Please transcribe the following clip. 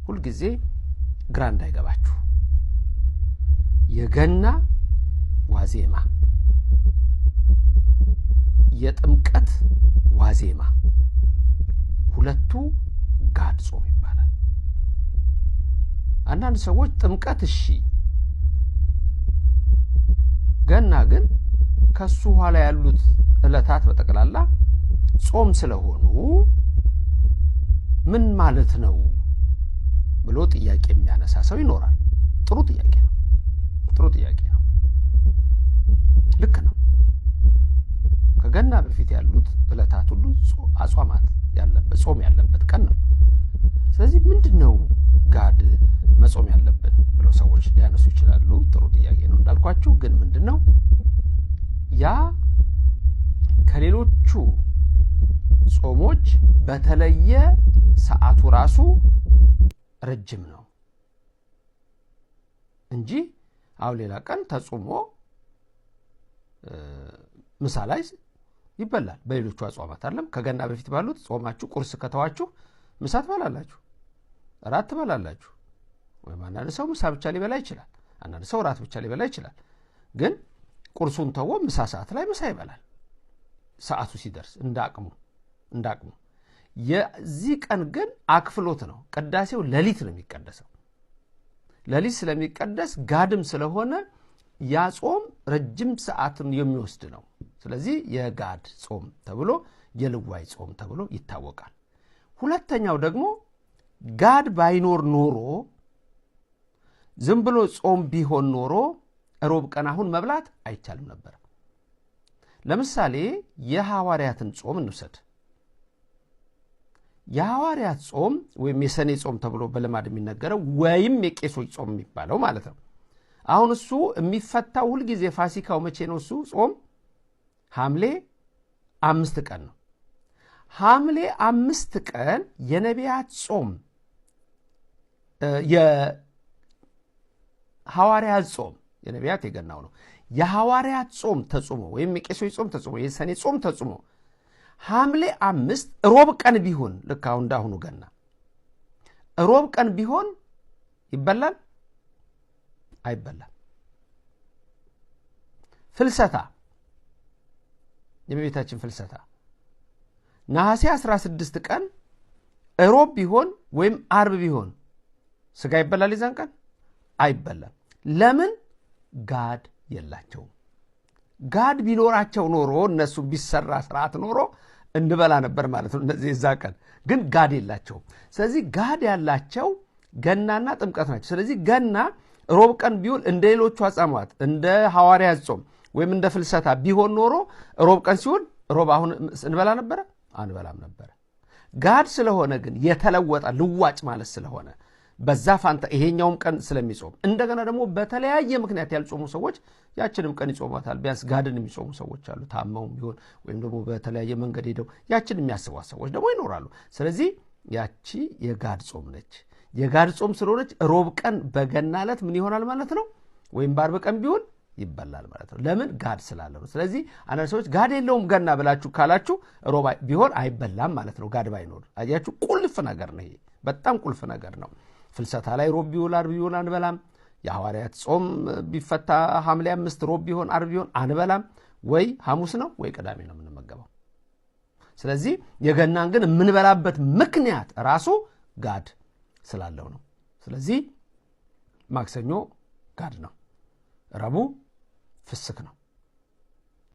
ሁሉ ጊዜ ግራ እንዳይገባችሁ የገና ዋዜማ የጥምቀት ዋዜማ ሁለቱ ጋድ ጾም ይባላል አንዳንድ ሰዎች ጥምቀት እሺ ገና ግን ከሱ ኋላ ያሉት ዕለታት በተቀላላ ጾም ስለሆኑ ምን ማለት ነው ብሎ ጥያቄ የሚያነሳ ሰው ይኖራል ጥሩ ጥያቄ ነው ልክ ነው ከገና በፊት ያሉት ዕለታት ሁሉ አጽዋማት ያለበት ጾም ያለበት ቀን ነው ስለዚህ ምንድነው ጋድ መጾም ያለብን ብሎ ሰዎች ሊያነሱ ይችላሉ ጥሩ ጥያቄ ነው እንዳልኳችሁ ግን ምንድነው ያ ከሌሎቹ ጾሞች በተለየ ሰዓቱ ራሱ ረጅም ነው እንጂ አው ሌላ ቀን ተጾሞ ምሳላይ ይበላል በሌሎቹ አጽዋማት አይደለም ከገና በፊት ባሉት ጾማችሁ ቁርስ ከተዋችሁ ምሳ ትበላላችሁ ራት ትበላላችሁ ወይ ማንኛውም ሰው ምሳ ብቻ ሊበላ ይችላል አንዳንድ ሰው ራት ብቻ ሊበላ ይችላል ግን ቁርሱን ተወው ምሳ ሰዓት ላይ ምሳ ይበላል ሰዓቱ ሲደርስ እንዳቅሙ የዚህ ቀን ግን አክፍሎት ነው ቅዳሴው ሌሊት ነው የሚቀደሰው ሌሊት ስለሚቀደስ ጋድም ስለሆነ ያ ጾም ረጅም ሰዓትን የሚወስድ ነው ስለዚህ የጋድ ጾም ተብሎ የልዋይ ጾም ተብሎ ይታወቃል ሁለተኛው ደግሞ ጋድ ባይኖር ኖሮ ዝም ብሎ ጾም ቢሆን ኖሮ ሮብ ቀን አሁን መብላት አይቻልም ነበር ለምሳሌ የሐዋርያትን ጾም እንውሰድ የሐዋርያት ጾም ወይም የሰኔ ጾም ተብሎ በለማድ የሚነገረው ወይም የቄሶች ጾም የሚባለው ማለት ነው አሁን እሱ የሚፈታው ሁሉ ጊዜ ፋሲካው መቼ ነው እሱ ጾም ሐምሌ 5 ቀን ነው ሐምሌ 5 ቀን የነቢያት ጾም የሐዋርያት ጾም የነቢያት የገናው ነው የሐዋርያት ጾም ተጾሞ ወይም የቄሶች ጾም ተጾሞ የሰኔ ጾም ተጾሞ ሐምሌ 5 ሮብ ቀን ቢሆን ለካው እንዳሁኑ ገና ሮብ ቀን ቢሆን ይበላል አይበላም ፍልሰታ የቤታችን ፍልሰታ ነሐሴ 16 ቀን ሮብ ቢሆን ወይም አርብ ቢሆን ስጋ ይበላል ይዛን ቀን አይበላም ለምን ጋድ የላቸው ጋድ ቢኖራቸው ኖሮ እነሱ ቢሰራ ስርዓት ኖሮ እንበላ ነበር ማለት ነው እነዚህ ዛቀን ግን ጋድ የላቸው ስለዚህ ጋድ ያላቸው ገናና ጥምቀት ናቸው ስለዚህ ገና ሮብ ቀን ቢውል እንደ ሌሎቹ አጽዋማት እንደ ሐዋርያት ጾም ወይም እንደ ፍልሰታ ቢሆን ኖሮ ሮብ ቀን ሲሆን ሮብ አሁን እንበላ ነበር አንበላም ነበር ጋድ ስለሆነ ግን የተለወጠ ልዋጭ ማለት ስለሆነ በዛ ፋንታ ይሄኛውም ቀን ስለሚጾም እንደገና ደግሞ በተለያየ ምክንያት ያልጾሙ ሰዎች ያችንም ቀን ይጾማታል ቢያንስ ጋድን የሚጾሙ ሰዎች አሉ ታመውም ቢሆን ወይም ደግሞ በተለያየ መንገድ ሄደው ያችን የሚያስቡ ሰዎች ደግሞ ይኖራሉ ስለዚህ ያቺ የጋድ ጾም ነች የጋድ ጾም ስለሆነች ሮብ ቀን በገና ዕለት ምን ይሆናል ማለት ነው ወይም በአርብ ቀን ቢሆን ይበላል ማለት ነው ለምን ጋድ ስላለ ነው ስለዚህ አንዳንድ ሰዎች ጋድ የለውም ገና ብላችሁ ካላችሁ ሮብ ቢሆን አይበላም ማለት ነው ጋድ ባይኖር አያችሁ ቁልፍ ነገር ነው ይሄ በጣም ቁልፍ ነገር ነው ፍልሰታ ላይ ሮብ ቢሆን አርብ ቢሆን አንበላም የሐዋርያት ጾም ቢፈታ ሐምሌ 5 ሮብ ቢሆን አርብ ቢሆን አንበላም ወይ ሐሙስ ነው ወይ ቅዳሜ ነው የምንመገበው ስለዚህ የገናን ግን የምንበላበት ምክንያት ራሱ ጋድ ስላለው ነው ስለዚህ ማክሰኞ ጋድ ነው ረቡዕ ፍስክ ነው